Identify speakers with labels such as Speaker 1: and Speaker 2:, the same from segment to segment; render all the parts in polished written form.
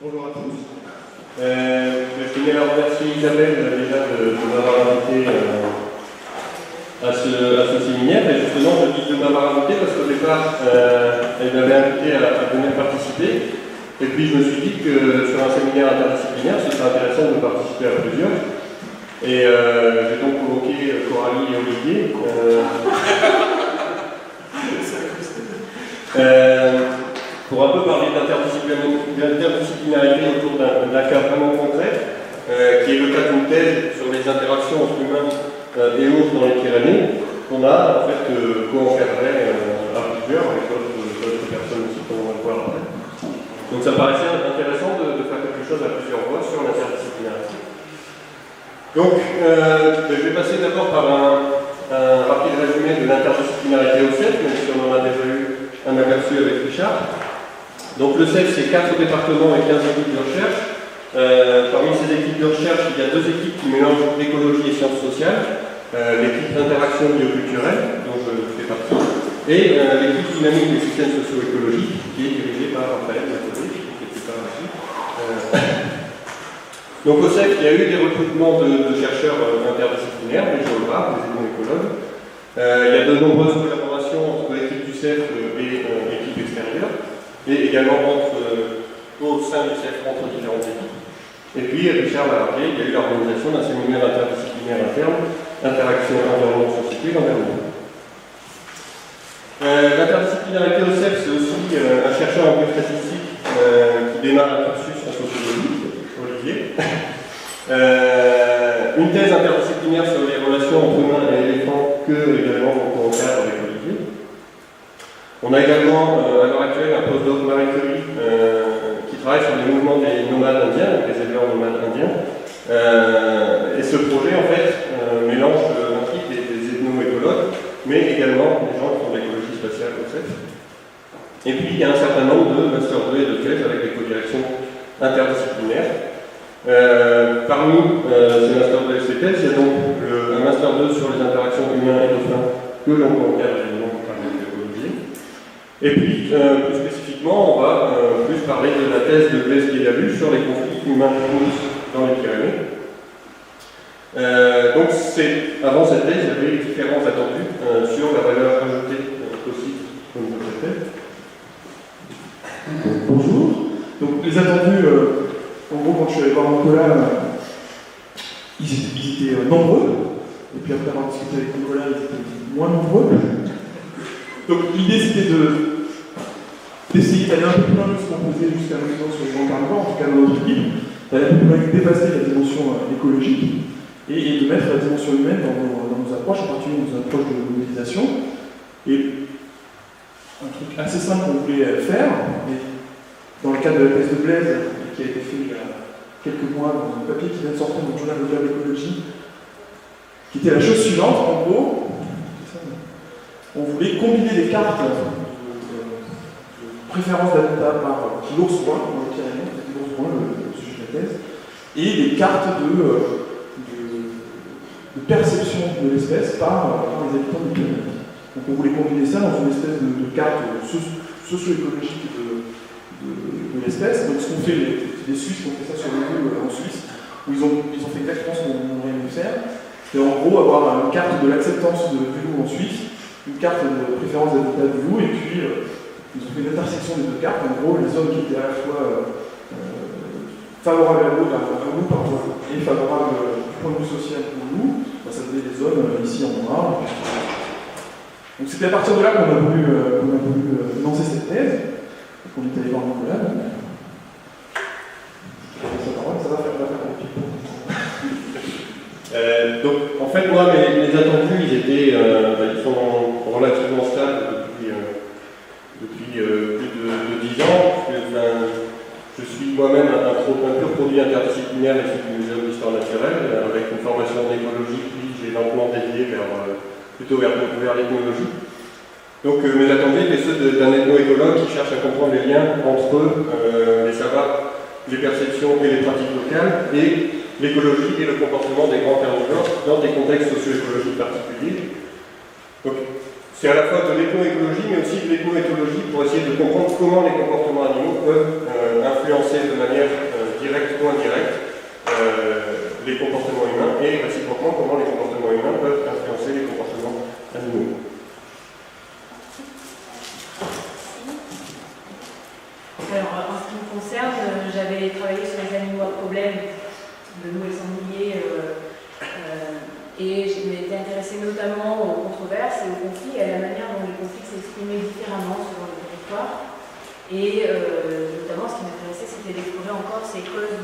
Speaker 1: Bonjour à tous. Je tenais à remercier Isabelle déjà de m'avoir invité à ce séminaire. Et justement, je dis de m'avoir invité parce qu'au départ, elle m'avait invité à venir participer. Et puis je me suis dit que sur un séminaire interdisciplinaire, ce serait intéressant de participer à plusieurs. Et j'ai donc convoqué Coralie et Olivier. Pour un peu parler d'interdisciplinarité autour d'un cas vraiment concret, qui est le cas d'une thèse sur les interactions entre humains et ours dans les Pyrénées, qu'on a en fait co-encadré à plusieurs, avec d'autres personnes aussi, qu'on va voir après. Donc ça paraissait intéressant de faire quelque chose à plusieurs voix sur l'interdisciplinarité. Donc je vais passer d'abord par un rapide résumé de l'interdisciplinarité au CEF, même si on en a déjà eu un aperçu avec Richard. Donc le CEF, c'est 4 départements et 15 équipes de recherche. Parmi ces équipes de recherche, il y a 2 équipes qui mélangent écologie et sciences sociales. L'équipe d'interaction bioculturelle, dont je fais partie, et l'équipe dynamique des systèmes socio-écologiques, qui est dirigée par Raphaël Lacoté, qui était par ici. Donc au CEF, il y a eu des recrutements de chercheurs interdisciplinaires, des géographes, des ethno-écologues. Il y a de nombreuses collaborations entre l'équipe du CEF et l'équipe extérieure, et également au sein du CEF entre différentes équipes. Et puis, Richard l'a rappelé, il y a eu l'organisation d'un séminaire interdisciplinaire interne, interaction environnement-société, l'environnement. L'interdisciplinarité au CEF, c'est aussi un chercheur en biostatistique qui démarre un cursus en sociologie, Olivier. Une thèse interdisciplinaire sur les relations entre humains et éléphants que également on encadre avec Olivier. On a également à l'heure actuelle un postdoc Marie Curie qui travaille sur les mouvements des nomades indiens, des éleveurs nomades indiens. Et ce projet en fait mélange implique des ethno-écologues, mais également des gens qui font de l'écologie spatiale au CEF. Et puis il y a un certain nombre de Master 2 et de thèses avec des co-directions interdisciplinaires. Parmi ces Master 2 et ces thèses, il y a donc un Master 2 sur les interactions humains et dauphins que l'on encadre évidemment par l'écologie. Et puis, plus spécifiquement, on va plus parler de la thèse de Blaise Guédalu sur les conflits humains-ours dans les Pyrénées. Donc, avant cette thèse, il y avait différents attendus sur la valeur ajoutée possible au niveau de cette thèse.
Speaker 2: Bonjour. Donc, les attendus, en gros, quand je suis allé voir Nicolas, ils étaient nombreux. Et puis après avoir discuté avec Nicolas, ils étaient moins nombreux. Donc, l'idée, c'était d'essayer d'aller un peu plus loin de ce qu'on faisait jusqu'à maintenant sur les grands carnivores, en tout cas dans notre équipe, d'aller un peu plus loin, dépasser la dimension écologique et de mettre la dimension humaine dans nos approches, en particulier dans nos approches de mobilisation. Et un truc assez simple qu'on voulait faire, et dans le cadre de la thèse de Blaise, qui a été fait il y a quelques mois dans un papier qui vient de sortir dans le journal de l'écologie, qui était la chose suivante, en gros, on voulait combiner des cartes préférence d'habitat par l'ours brun, dans le Pyrénées, l'ours brun, le sujet de la thèse, et des cartes de perception de l'espèce par les habitants du Pyrénées. Donc on voulait combiner ça dans une espèce de carte socio-écologique de l'espèce. Donc ce qu'on fait, les Suisses qui ont fait ça sur le loup en Suisse, où ils ont fait exactement ce qu'on aurait aimé faire, c'est en gros avoir une carte de l'acceptance du loup en Suisse, une carte de préférence d'habitat du loup, et puis ils ont fait une intersection des 2 cartes. En gros, les zones qui étaient à la fois favorables à loup et favorables du point de vue social pour le loup, ça donnait des zones ici en noir. Donc c'était à partir de là qu'on a voulu lancer cette thèse, qu'on est allé voir Nicolas. Ça va faire un petit peu.
Speaker 1: Donc en fait, moi, mes attendus, ils sont relativement stables depuis plus de 10 ans, parce que je suis moi-même un pur produit interdisciplinaire issu du Muséum d'histoire naturelle, avec une formation en écologie, puis j'ai lentement dévié plutôt vers l'ethnologie. Donc mes attendus étaient ceux d'un ethno-écologue qui cherche à comprendre les liens entre les savoirs, les perceptions et les pratiques locales, et l'écologie et le comportement des grands carnivores dans des contextes socio-écologiques particuliers. Donc, C'est à la fois de l'ethnoécologie, mais aussi de l'ethnoéthologie pour essayer de comprendre comment les comportements animaux peuvent influencer de manière directe ou indirecte les comportements humains et réciproquement comment les comportements humains peuvent influencer les comportements animaux.
Speaker 3: Alors, en ce qui me concerne, j'avais travaillé sur les animaux à problème de loups et sangliers et je m'étais intéressée notamment aux controverses et aux conflits et à la manière dont les conflits s'exprimaient différemment selon les territoires. Et notamment, ce qui m'intéressait, c'était d'explorer encore ces causes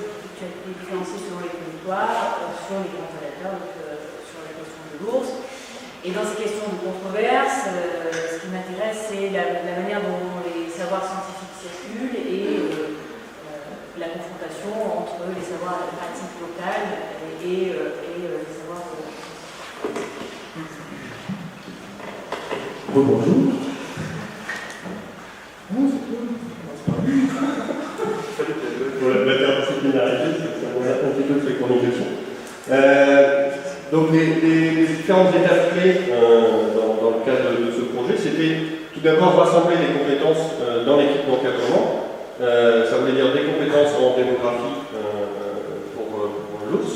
Speaker 3: différenciées selon les territoires, sur les grands prédateurs, donc sur la question de l'ours. Et dans ces questions de controverses, ce qui m'intéresse, c'est la manière dont les savoirs scientifiques circulent et la confrontation entre les savoirs pratiques locales et les savoirs.
Speaker 2: Bonjour.
Speaker 1: Pour l'interdisciplinarité, ça va un petit peu de féconisation. Donc les différentes étapes clés dans le cadre de ce projet, c'était tout d'abord rassembler les compétences dans l'équipe d'encadrement. Ça voulait dire des compétences en démographie pour l'ours,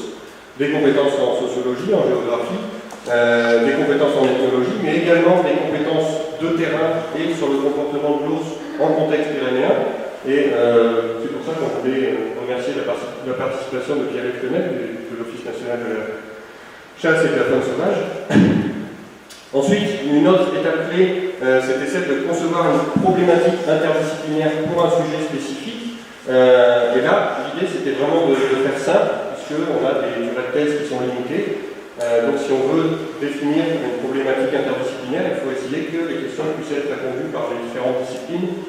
Speaker 1: des compétences en sociologie, en géographie, des compétences en ethnologie, mais également des compétences de terrain et sur le comportement de l'ours en contexte pyrénéen. Et c'est pour ça qu'on voulait remercier la participation de Pierre-Yves Fenech de l'Office national de la chasse et de la faune sauvage. Ensuite, une autre étape clé, c'était celle de concevoir une problématique interdisciplinaire pour un sujet spécifique. Et là, l'idée, c'était vraiment de faire simple, puisqu'on a des durées de thèse qui sont limitées. Donc si on veut définir une problématique interdisciplinaire, il faut essayer que les questions puissent être répondues par les différentes disciplines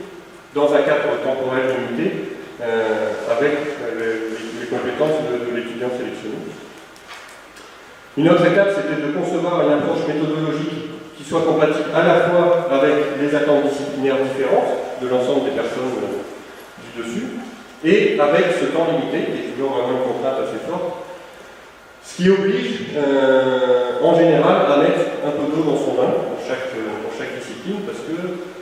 Speaker 1: dans un cadre temporel limité, avec les compétences de l'étudiant sélectionné. Une autre étape, c'était de concevoir une approche méthodologique qui soit compatible à la fois avec les attentes disciplinaires différentes de l'ensemble des personnes du dessus, et avec ce temps limité, qui est toujours vraiment une contrainte assez forte, ce qui oblige en général à mettre un peu d'eau dans son vin pour chaque discipline, parce que,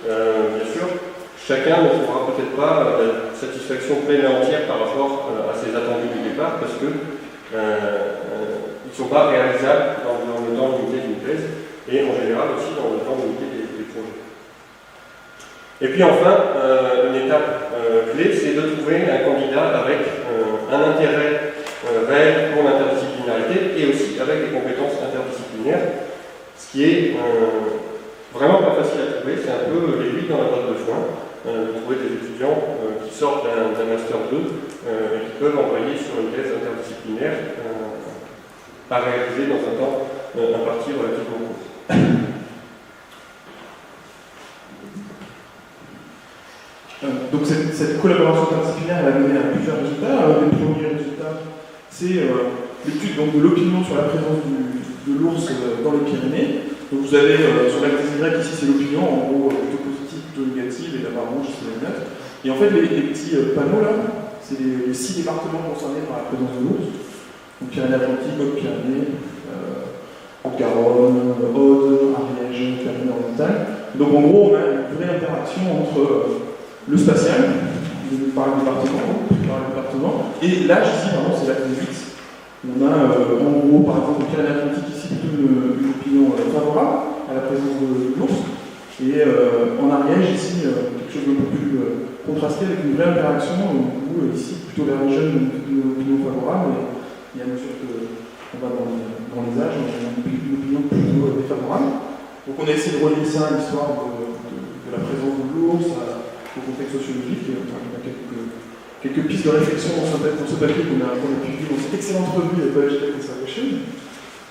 Speaker 1: bien sûr, chacun ne trouvera peut-être pas la satisfaction pleine et entière par rapport à ses attendus du départ, parce que ils ne sont pas réalisables dans le temps limité d'une thèse, et en général aussi dans le temps limité des projets. Et puis enfin, une étape clé, c'est de trouver un candidat avec un intérêt réel pour l'interdisciplinarité et aussi avec des compétences interdisciplinaires, ce qui est vraiment pas facile à trouver, c'est un peu l'aiguille dans la botte de foin, de trouver des étudiants qui sortent d'un Master 2 et qui peuvent envoyer sur une thèse interdisciplinaire à réaliser dans un temps imparti relativement court.
Speaker 2: Donc cette collaboration interdisciplinaire elle a mené à plusieurs résultats. Un des premiers résultats, c'est l'étude de l'opinion sur la présence de l'ours dans les Pyrénées. Donc vous avez sur l'axe Y ici c'est l'opinion, en gros plutôt positive, plutôt négative, et la barre rouge c'est la note. Et en fait les petits panneaux là, c'est les 6 départements concernés par la présence de l'ours. Donc Pyrénées-Atlantiques, Haute-Pyrénées, Haute-Garonne, Aude, Ariège, Pyrénées-Orientales. Donc en gros on a une vraie interaction entre le spatial, par le département, et l'âge ici, vraiment, c'est l'âge 8. On a en gros, par exemple, au Pyrénées-Atlantiques ici, plutôt une opinion favorable à la présence de l'ours, et en Ariège ici, quelque chose de peu plus contrasté avec une vraie interaction, où ici, plutôt vers les jeunes, une opinion favorable, et à mesure qu'on va dans les âges, on a une opinion plutôt défavorable. Donc on a essayé de relier ça à l'histoire de la présence de l'ours, au contexte sociologique, et on a quelques pistes de réflexion dans ce papier qu'on a publié dans cette excellente revue Biological Conservation.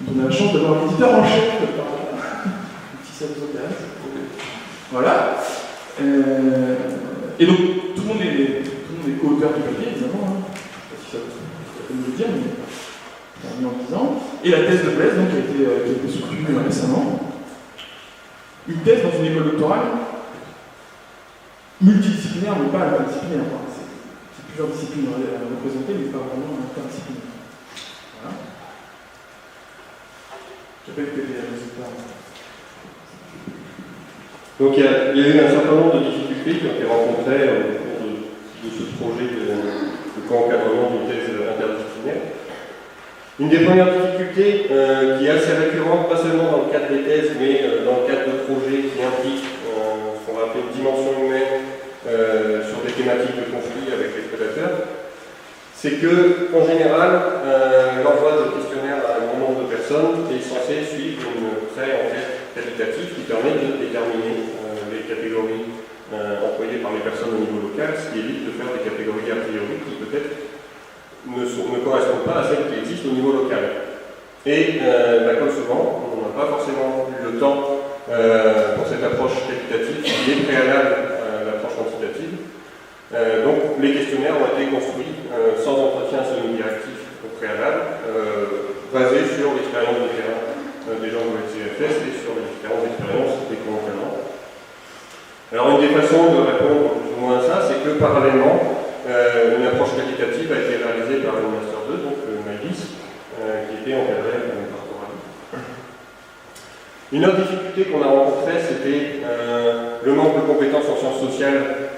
Speaker 2: On a la chance d'avoir un éditeur en chef par là, si ça vous intéresse. Voilà. Et donc, tout le monde est co-auteur du papier, évidemment. Je ne sais pas si ça peut me le dire, mais en 10 ans. Et la thèse de Blaise, donc, qui a été soutenue récemment. Une thèse dans une école doctorale multidisciplinaire, mais pas interdisciplinaire. C'est plusieurs disciplines représentées, mais pas vraiment interdisciplinaire. Voilà. J'appelle que les résultats.
Speaker 1: Donc il y a eu un certain nombre de difficultés qui ont été rencontrées au cours de ce projet de co-encadrement d'une thèse interdisciplinaire. Une des premières difficultés qui est assez récurrente, pas seulement dans le cadre des thèses, mais dans le cadre de projets qui impliquent ce qu'on va appeler une dimension humaine sur des thématiques de conflit avec les prédateurs, c'est que, en général, l'envoi de questionnaires à un grand nombre de personnes est censé suivre une pré-enquête qualitative qui permet de déterminer les catégories employées par les personnes au niveau local, ce qui évite de faire des catégories a priori qui peut-être ne correspondent pas à celles qui existent au niveau local. Et comme souvent, on n'a pas forcément eu le temps pour cette approche qualitative qui est préalable à l'approche quantitative. Donc les questionnaires ont été construits sans entretien semi-directif au préalable, basés sur l'expérience de terrain des gens de l'ONCFS et sur les différentes expériences des co-encadrants. Alors une des façons de répondre plus ou moins à ça, c'est que parallèlement, une approche qualitative a été réalisée par le Master 2, donc le MAIDIS, qui était encadré par Coralie. Une autre difficulté qu'on a rencontrée, c'était le manque de compétences en sciences sociales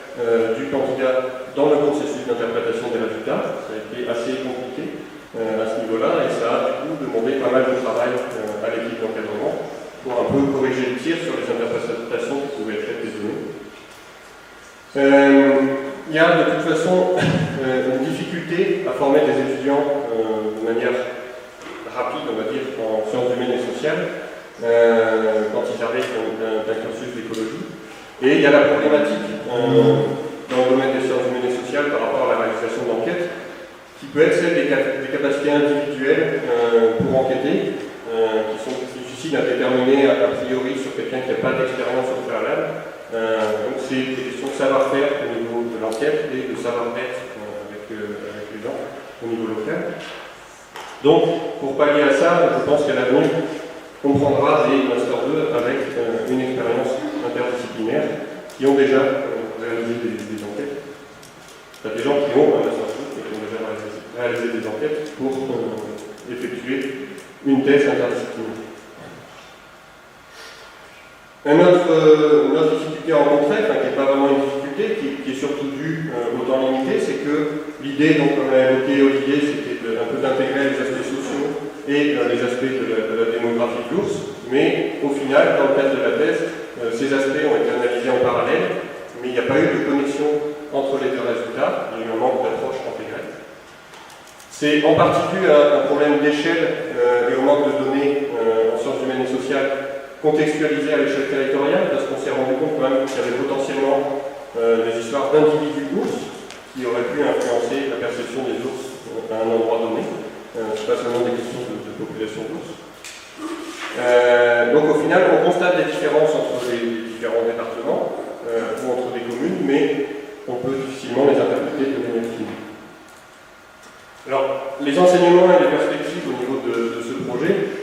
Speaker 1: du candidat dans le processus d'interprétation des résultats. Ça a été assez compliqué à ce niveau-là, et ça a du coup demandé pas mal de travail à l'équipe d'encadrement pour un peu corriger le tir sur les interprétations qui pouvaient être faites des données. Il y a de toute façon une difficulté à former des étudiants de manière rapide, on va dire, en sciences humaines et sociales, quand ils arrivent d'un cursus d'écologie. Et il y a la problématique dans le domaine des sciences humaines et sociales par rapport à la réalisation d'enquêtes, qui peut être celle des capacités individuelles pour enquêter, qui sont difficiles à déterminer a priori sur quelqu'un qui n'a pas d'expérience au préalable. Donc c'est des questions de savoir-faire au niveau de l'enquête et de savoir-être avec les gens au niveau local. Donc, pour pallier à ça, je pense qu'à l'avenir, on prendra des Master 2 avec une expérience interdisciplinaire qui ont déjà réalisé des enquêtes. Il y a des gens qui ont un Master 2 et qui ont déjà réalisé des enquêtes pour effectuer une thèse interdisciplinaire. Une autre difficulté rencontrée, qui n'est pas vraiment une difficulté, qui est surtout due au temps limité, c'est que l'idée, donc comme l'a évoqué Olivier, c'était un peu d'intégrer les aspects sociaux et les aspects de la démographie de l'ours, mais au final, dans le cadre de la thèse, ces aspects ont été analysés en parallèle, mais il n'y a pas eu de connexion entre les deux résultats, il y a eu un manque d'approche intégrée. C'est en partie dû à un problème d'échelle et au manque de données en sciences humaines et sociales contextualisées à l'échelle territoriale, parce qu'on s'est rendu compte quand même qu'il y avait potentiellement des histoires d'individus d'ours qui auraient pu influencer la perception des ours à un endroit donné. C'est pas seulement des questions de population d'ours. Donc au final, on constate des différences entre les différents départements ou entre des communes, mais on peut difficilement les interpréter de manière fine. Alors, les enseignements et les perspectives au niveau de ce projet,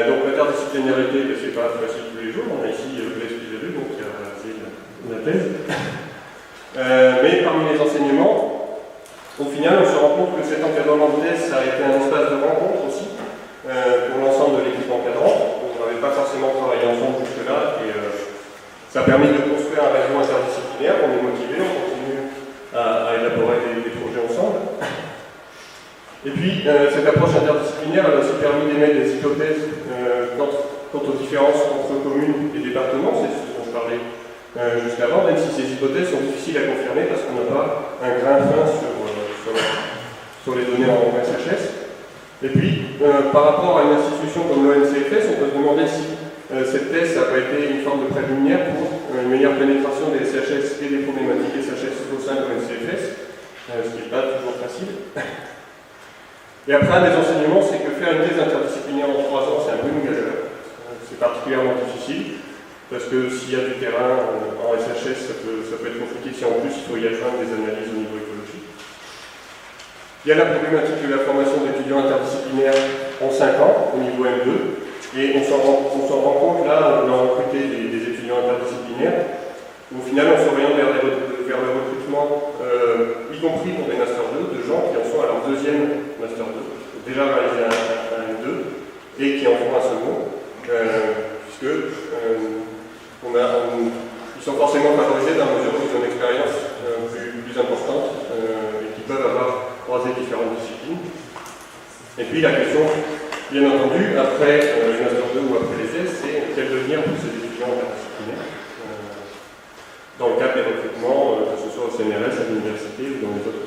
Speaker 1: donc l'interdisciplinarité, c'est pas facile tous les jours, on a ici Blaise Pizalu, donc qui a réalisé la thèse. Mais parmi les enseignements, au final, on se rend compte que cet encadrement de thèse, ça a été un espace de rencontre aussi pour l'ensemble de l'équipe encadrante. On n'avait pas forcément travaillé ensemble jusque-là, et ça a permis de construire un réseau interdisciplinaire. On est motivé, on continue à élaborer des projets ensemble. Et puis, cette approche interdisciplinaire elle a aussi permis d'émettre des hypothèses quant aux différences entre communes et départements, c'est ce dont je parlais jusqu'avant, même si ces hypothèses sont difficiles à confirmer parce qu'on n'a pas un grain fin sur les données en SHS. Et puis, par rapport à une institution comme l'ONCFS, on peut se demander si cette thèse n'a pas été une forme de préliminaire pour une meilleure pénétration des SHS et des problématiques SHS au sein de l'ONCFS, ce qui n'est pas toujours facile. Et après, un des enseignements, c'est que faire une thèse interdisciplinaire en 3 ans, c'est un peu une gageure. C'est particulièrement difficile, parce que s'il y a du terrain en SHS, ça peut être compliqué si en plus il faut y adjoindre des analyses au niveau écologique. Il y a la problématique de la formation d'étudiants interdisciplinaires en 5 ans, au niveau M2, et on s'en rend compte là, on a recruté des étudiants interdisciplinaires. Au final, on s'oriente vers le recrutement, y compris pour des Master 2, de gens qui en sont à leur deuxième Master 2, déjà réalisé un M2, et qui en font un second, puisque on sont forcément favorisés dans la mesure où ils ont une expérience plus importante et qui peuvent avoir croisé différentes disciplines. Et puis la question, bien entendu, après les Master 2 ou après les thèses, c'est quel devenir pour ces étudiants interdisciplinaires dans le cadre des recrutements, que ce soit au CNRS, à l'université ou dans les autres.